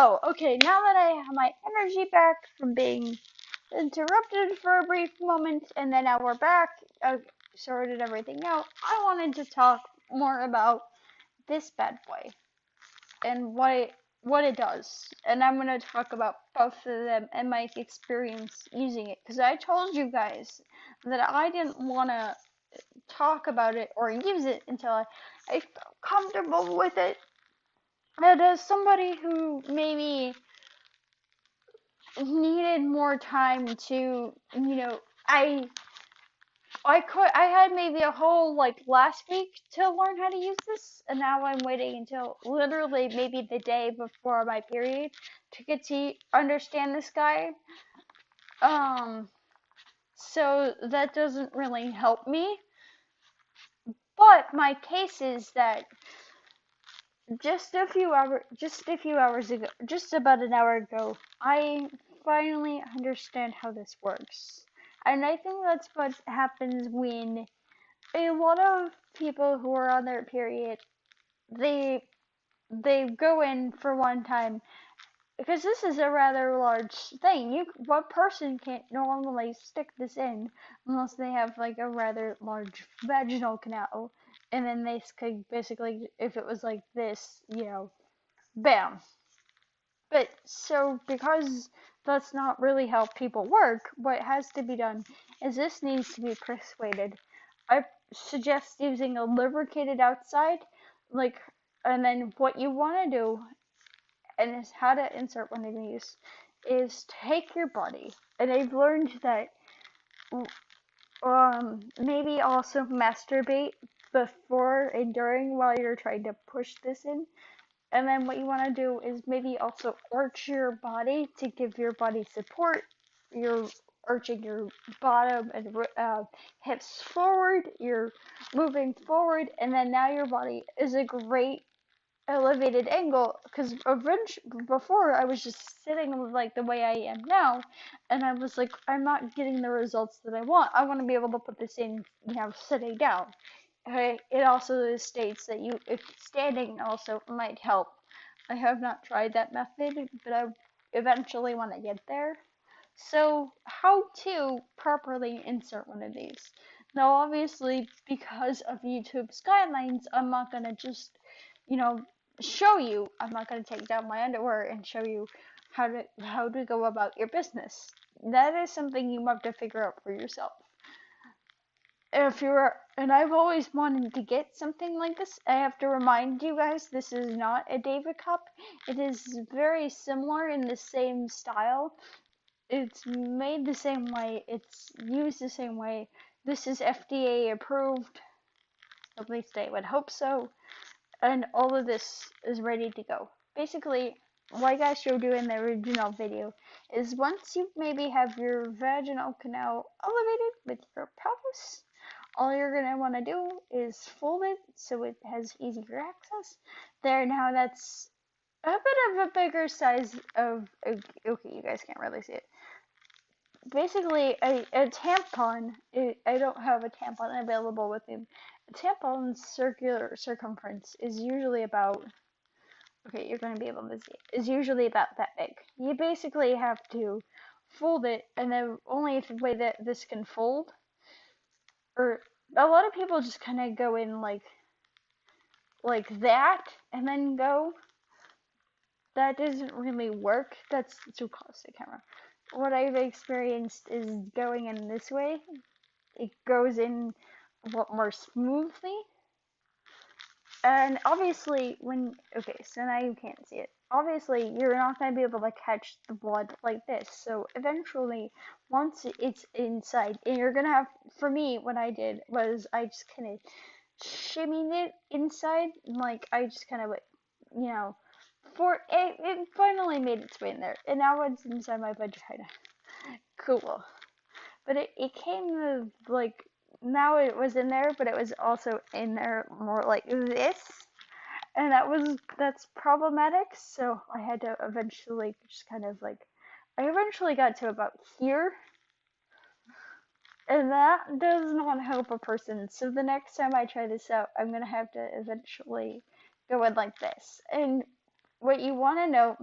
Hello! Okay, now that I have my energy back from being interrupted for a brief moment, and then now we're back, I sorted everything out, I wanted to talk more about this bad boy and what it does. And I'm going to talk about both of them and my experience using it. Because I told you guys that I didn't want to talk about it or use it until I felt comfortable with it. And as somebody who maybe needed more time to, I had maybe a whole like last week to learn how to use this, and now I'm waiting until literally maybe the day before my period to get to understand this guy. Um, so that doesn't really help me. But my case is that just a few hours ago, just about an hour ago, I finally understand how this works. And I think that's what happens when a lot of people who are on their period, they they go in for one time because this is a rather large thing. One person can't normally stick this in unless they have like a rather large vaginal canal, and then they could basically, if it was like this, bam. But so because that's not really how people work, what has to be done is this needs to be persuaded. I suggest using a lubricated outside, like, and then what you want to do, and is how to insert one of these, is take your body. And I've learned that maybe also masturbate before and during while you're trying to push this in. And then what you want to do is maybe also arch your body to give your body support. You're arching your bottom and hips forward. You're moving forward, and then now your body is a great elevated angle. Because before I was just sitting like the way I am now, and I was like, I'm not getting the results that I want. I want to be able to put this in, sitting down. Okay, it also states that if standing also might help. I have not tried that method, but I eventually want to get there. So, how to properly insert one of these? Now, obviously, because of YouTube's guidelines, I'm not gonna just, you know, show you. I'm not gonna take down my underwear and show you how to go about your business. That is something you have to figure out for yourself. If you're, and I've always wanted to get something like this. I have to remind you guys, this is not a David cup. It is very similar in the same style. It's made the same way. It's used the same way. This is FDA approved. At least I would hope so. And all of this is ready to go. Basically, like I showed you in the original video, is once you maybe have your vaginal canal elevated with your pelvis, all you're going to want to do is fold it so it has easier access. There, now that's a bit of a bigger size of, okay, you guys can't really see it. Basically, a tampon, I don't have a tampon available with me. A tampon's circular circumference is usually about, okay, you're going to be able to see it, is usually about that big. You basically have to fold it, and the only way that this can fold, or a lot of people just kind of go in like that and then go. That doesn't really work. That's too close to camera. What I've experienced is going in this way. It goes in a lot more smoothly. And obviously, okay, so now you can't see it. Obviously, you're not going to be able to catch the blood like this. So eventually, once it's inside, and you're going to have, for me, what I did was I just kind of shimmied it inside. Like, I just kind of, it finally made its way in there. And now it's inside my vagina. Cool. But it came with, like, now it was in there, but it was also in there more like this, and that's problematic. So I had to eventually just kind of like, I eventually got to about here, and that does not help a person. So the next time I try this out, I'm gonna have to eventually go in like this. And what you want to know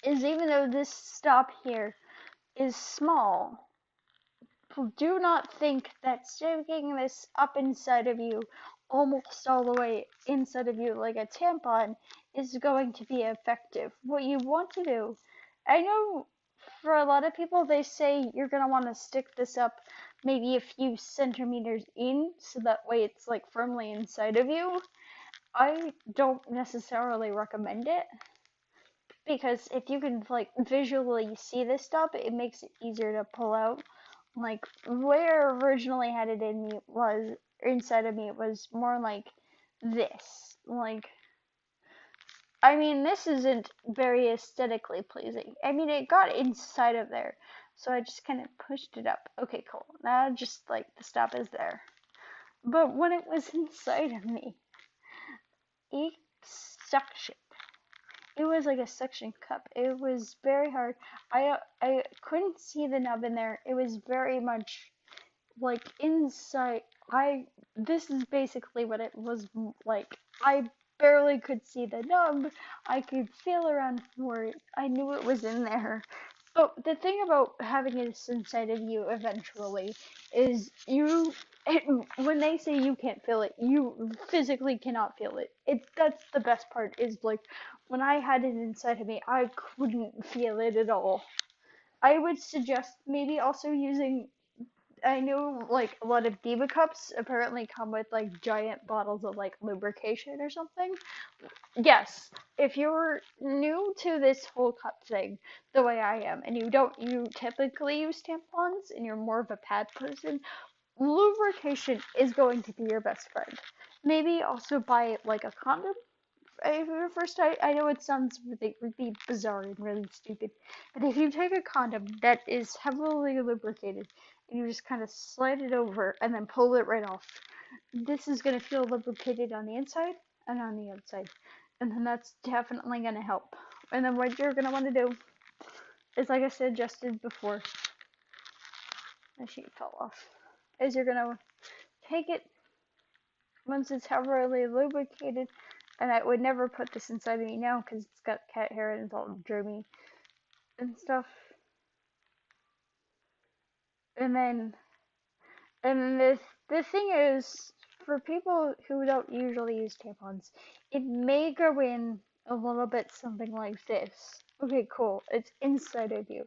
is even though this stop here is small, do not think that sticking this up inside of you, almost all the way inside of you like a tampon, is going to be effective. What you want to do, I know for a lot of people, they say you're going to want to stick this up maybe a few centimeters in, so that way it's like firmly inside of you. I don't necessarily recommend it, because if you can like visually see this stuff, it makes it easier to pull out. Like where I originally had it in me was inside of me was more like this. Like, I mean, this isn't very aesthetically pleasing. I mean, it got inside of there, so I just kind of pushed it up. Okay, cool. Now just like the stop is there. But when it was inside of me, it sucked. It was like a suction cup. It was very hard. I couldn't see the nub in there. It was very much like inside. This is basically what it was like. I barely could see the nub. I could feel around for it. I knew it was in there. But the thing about having this inside of you eventually is when they say you can't feel it, you physically cannot feel it. That's the best part, is like when I had it inside of me, I couldn't feel it at all. I would suggest maybe also using, I know like a lot of Diva cups apparently come with like giant bottles of like lubrication or something. Yes, if you're new to this whole cup thing, the way I am, and you typically use tampons, and you're more of a pad person, lubrication is going to be your best friend. Maybe also buy like a condom. First, I know it sounds really, really bizarre and really stupid, but if you take a condom that is heavily lubricated and you just kind of slide it over and then pull it right off, this is going to feel lubricated on the inside and on the outside, and then that's definitely going to help. And then what you're going to want to do is, like I suggested before, the sheet fell off, is you're going to take it once it's heavily lubricated, and I would never put this inside of me now because it's got cat hair and it's all germy and stuff. And then, the thing is, for people who don't usually use tampons, it may go in a little bit something like this. Okay, cool. It's inside of you.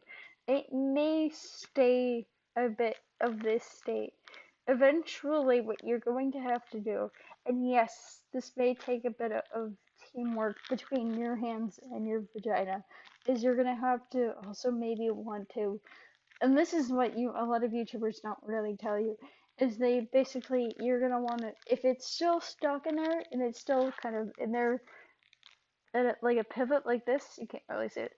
It may stay a bit of this state. Eventually, what you're going to have to do, and yes, this may take a bit of teamwork between your hands and your vagina, is you're going to have to also maybe want to, and this is what a lot of YouTubers don't really tell you, is they basically, you're gonna want to, if it's still stuck in there and it's still kind of in there at like a pivot like this, you can't really see it.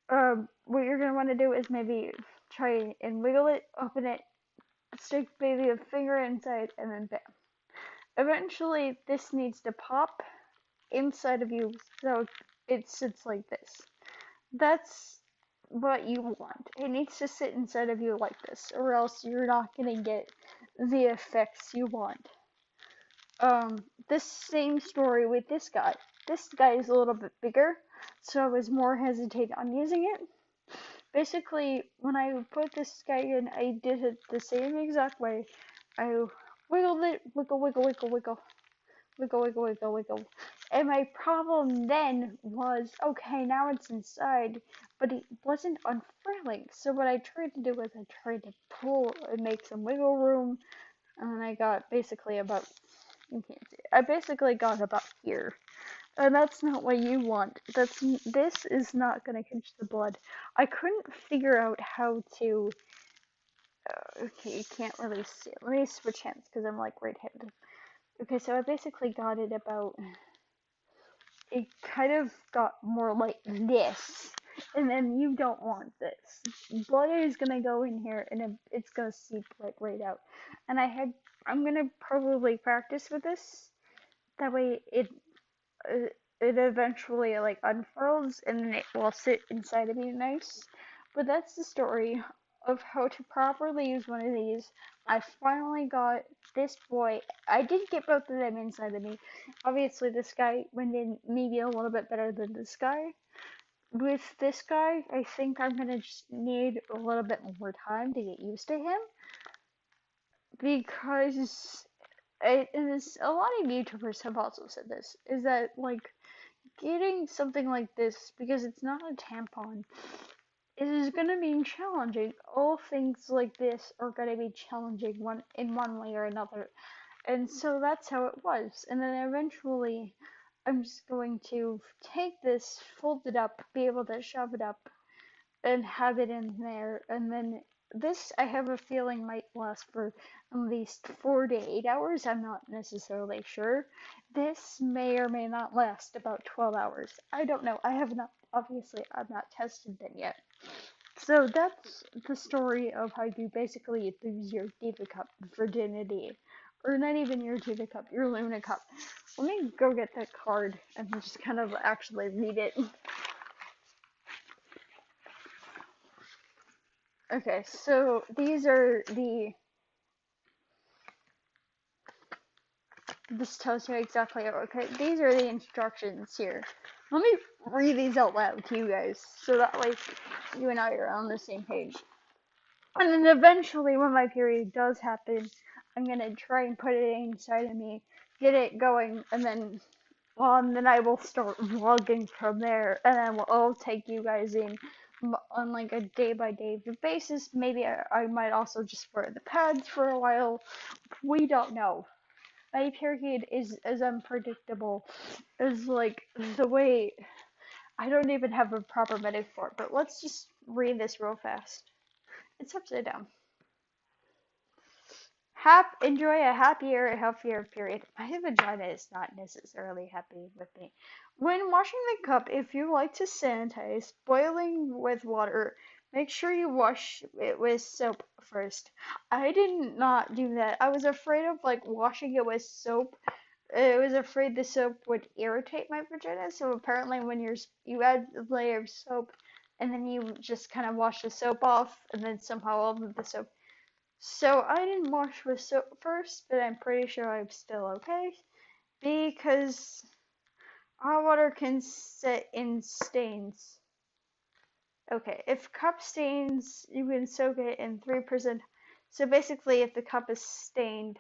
What you're gonna want to do is maybe try and wiggle it, open it, stick maybe a finger inside, and then bam. Eventually, this needs to pop inside of you so it sits like this. That's what you want. It needs to sit inside of you like this, or else you're not gonna get the effects you want. This same story with this guy. This guy is a little bit bigger, so I was more hesitant on using it. Basically, when I put this guy in, I did it the same exact way. I wiggled it, wiggle, wiggle, wiggle, wiggle, wiggle, wiggle, wiggle, wiggle. And my problem then was, okay, now it's inside, but it wasn't unfurling. So what I tried to do was I tried to pull and make some wiggle room, and then I got basically about, you can't see it, I basically got about here. And that's not what you want. This is not gonna catch the blood. I couldn't figure out how to, okay, you can't really see it. Let me switch hands, because I'm like right-handed. Okay, so I basically got it about, it kind of got more like this, and then you don't want this. Blood is gonna go in here, and it's gonna seep like right out. And I'm gonna probably practice with this. That way, uh, it eventually like unfurls, and then it will sit inside of me nice. But that's the story of how to properly use one of these. I finally got this boy. I did get both of them inside of me. Obviously, this guy went in maybe a little bit better than this guy, with this guy, I think I'm gonna just need a little bit more time to get used to him because it is a lot of YouTubers have also said this is that like getting something like this because it's not a tampon it is gonna be challenging. All things like this are gonna be challenging one way or another. And so that's how it was. And then eventually I'm just going to take this, fold it up, be able to shove it up and have it in there. And then this, I have a feeling, might last for at least 4 to 8 hours. I'm not necessarily sure. This may or may not last about 12 hours. I don't know. I have not, obviously, I've not tested them yet. So that's the story of how you basically lose your Diva Cup virginity. Or not even your Diva Cup, your Luna Cup. Let me go get that card and just kind of actually read it. Okay, so these are the. This tells you exactly. Okay, these are the instructions here. Let me read these out loud to you guys so that way you and I are on the same page. And then eventually, when my period does happen, I'm gonna try and put it inside of me, get it going, and then I will start vlogging from there, and then I'll take you guys in on like a day by day basis. Maybe I might also just wear the pads for a while. We don't know. My period is as unpredictable as like the way I don't even have a proper metaphor. But let's just read this real fast. It's upside down. Enjoy a happier, healthier period. My vagina is not necessarily happy with me. When washing the cup, if you like to sanitize, boiling with water, make sure you wash it with soap first. I did not do that. I was afraid of like washing it with soap. I was afraid the soap would irritate my vagina. So apparently, when you add a layer of soap, and then you just kind of wash the soap off, and then somehow all of the soap so I didn't wash with soap first, but I'm pretty sure I'm still okay because hot water can set in stains. Okay, if cup stains, you can soak it in 3%. So basically, if the cup is stained,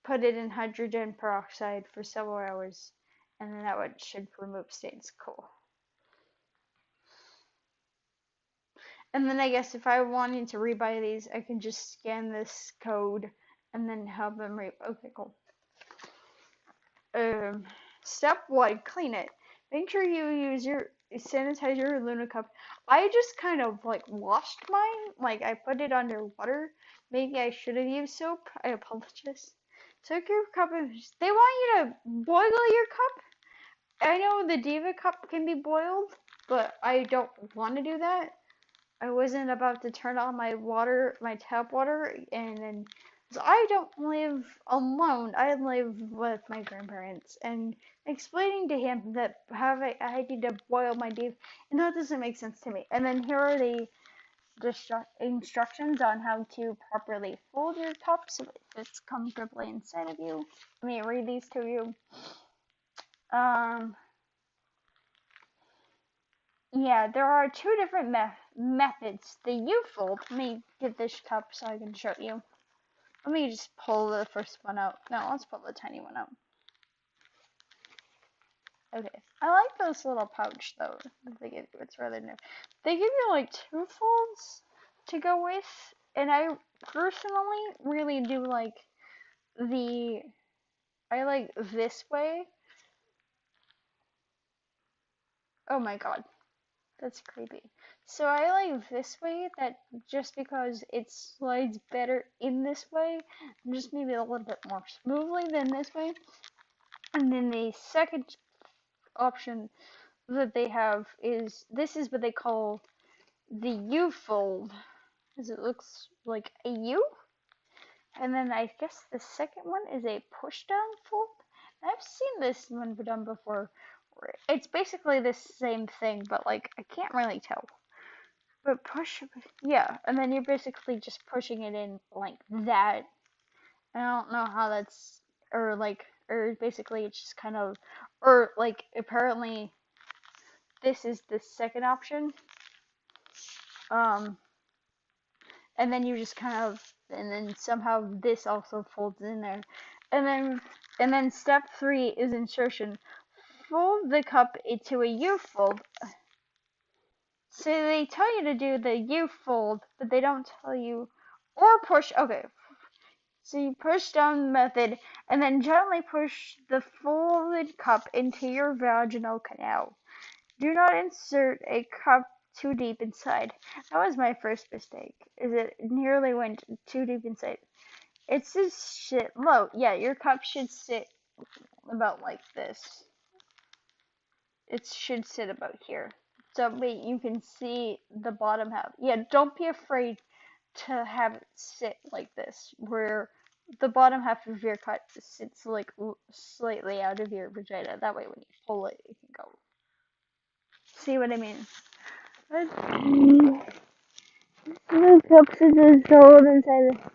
put it in hydrogen peroxide for several hours, and then that should remove stains. Cool. And then I guess if I wanted to rebuy these, I can just scan this code and then have them Okay, cool. Um, Step 1, clean it. Make sure you use your sanitizer Luna cup. I just kind of like washed mine, like I put it under water. Maybe I should have used soap. I apologize. Soak your cup and they want you to boil your cup. I know the Diva cup can be boiled, but I don't want to do that. I wasn't about to turn on my tap water, and then so I don't live alone. I live with my grandparents, and explaining to him that I need to boil my beef, and that doesn't make sense to me. And then here are the instructions on how to properly fold your cup so it fits comfortably inside of you. Let me read these to you. Um, Yeah, there are two different methods. The U-fold. Let me get this cup so I can show you. Let me just pull the first one out. No, let's pull the tiny one out. Okay. I like this little pouch though that they give you. It's rather new. They give you like two folds to go with, and I personally really do like the. I like this way. Oh my god. That's creepy. So I like this way, that just because it slides better in this way, just maybe a little bit more smoothly than this way. And then the second option that they have is this is what they call the U fold, as it looks like a U. And then I guess the second one is a push down fold. I've seen this one done before. It's basically the same thing, but like I can't really tell. But yeah, and then you're basically just pushing it in like that. I don't know how that's, or basically it's just kind of, or like apparently this is the second option. And then you just and then somehow this also folds in there. And then step 3 is insertion. Fold the cup into a U-fold. So they tell you to do the U-fold, but they don't tell you, or push, okay. So you push down the method, and then gently push the folded cup into your vaginal canal. Do not insert a cup too deep inside. That was my first mistake, is it nearly went too deep inside. It says sit low. Yeah, your cup should sit about like this. It should sit about here. So wait, you can see the bottom half. Yeah, don't be afraid to have it sit like this, where the bottom half of your cup sits like slightly out of your vagina. That way when you pull it, it can go. See what I mean? The cups are just hold inside.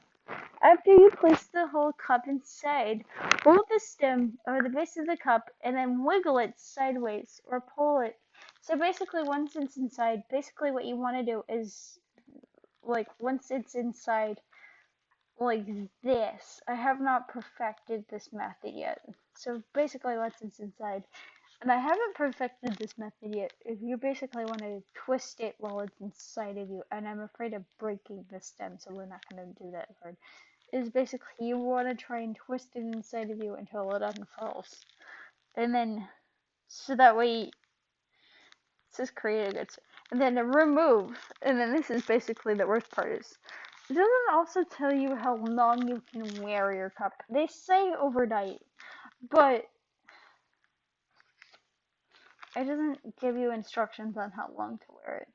After you place the whole cup inside, hold the stem or the base of the cup and then wiggle it sideways or pull it. So basically, once it's inside, basically what you want to do is, like, once it's inside, like this. I have not perfected this method yet. So basically, once it's inside, and I haven't perfected this method yet, if you basically want to twist it while it's inside of you, and I'm afraid of breaking the stem, so we're not going to do that hard, is basically you want to try and twist it inside of you until it unfurls. And then, so that way, it says create a good, and then remove, and then this is basically the worst part is, it doesn't also tell you how long you can wear your cup. They say overnight, but it doesn't give you instructions on how long to wear it.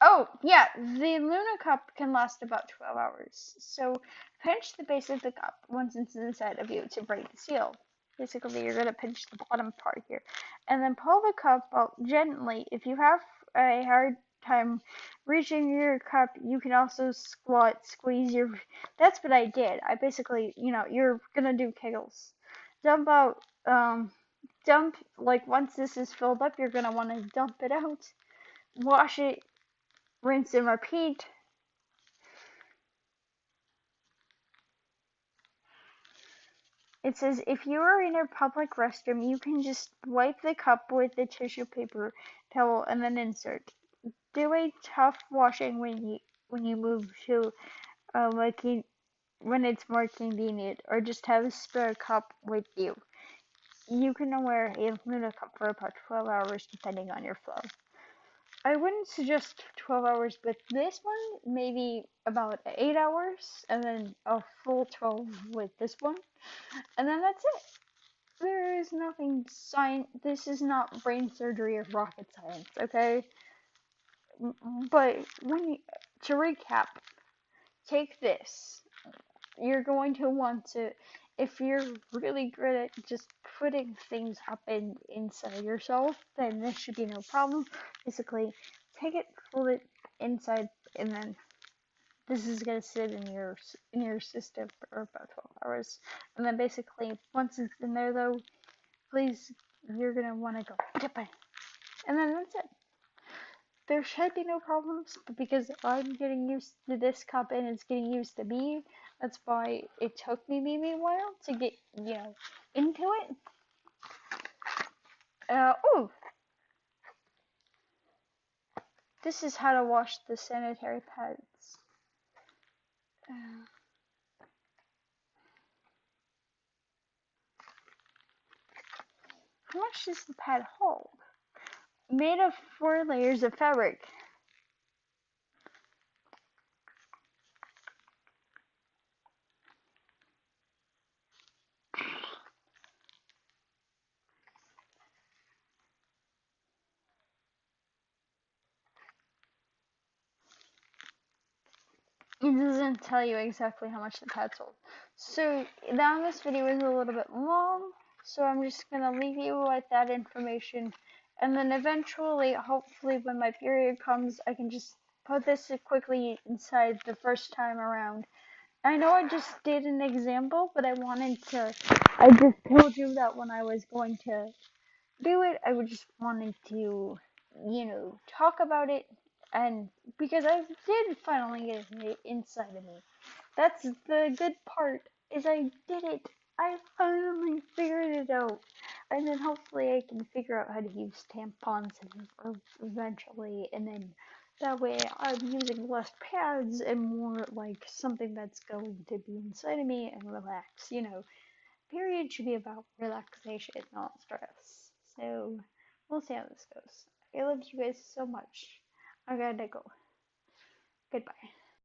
Oh, yeah, the Luna cup can last about 12 hours. So pinch the base of the cup once it's inside of you to break the seal. Basically, you're going to pinch the bottom part here. And then pull the cup out gently. If you have a hard time reaching your cup, you can also squeeze your... That's what I did. I basically, you're going to do kegels. Dump out, like once this is filled up, you're going to want to dump it out. Wash it, rinse and repeat. It says if you are in a public restroom, you can just wipe the cup with a tissue paper towel and then insert. Do a tough washing when you move to when it's more convenient, or just have a spare cup with you. You can wear a Luna cup for about 12 hours depending on your flow. I wouldn't suggest 12 hours with this one, maybe about 8 hours, and then a full 12 with this one, and then that's it. There is nothing this is not brain surgery or rocket science, okay? But to recap, take this. You're going to want to, if you're really good at just putting things up inside yourself, then this should be no problem. Basically, take it, fold it inside, and then this is gonna sit in your system for about 12 hours. And then basically, once it's in there though, please, you're gonna want to go goodbye. And then that's it. There should be no problems, but because I'm getting used to this cup and it's getting used to me, that's why it took me maybe a while to get, into it. Oh! This is how to wash the sanitary pads. How much does the pad hold? Made of 4 layers of fabric. It doesn't tell you exactly how much the pads hold. So now this video is a little bit long, so I'm just gonna leave you with that information, and then eventually, hopefully when my period comes, I can just put this quickly inside the first time around. I know I just did an example, but I just told you that when I was going to do it. I was just wanting to, talk about it, and because I did finally get it inside of me. That's the good part, is I did it. I finally figured it out. And then hopefully I can figure out how to use tampons eventually, and then that way I'm using less pads and more like something that's going to be inside of me and relax. Period should be about relaxation, not stress. So we'll see how this goes. I love you guys so much. I gotta go. Goodbye.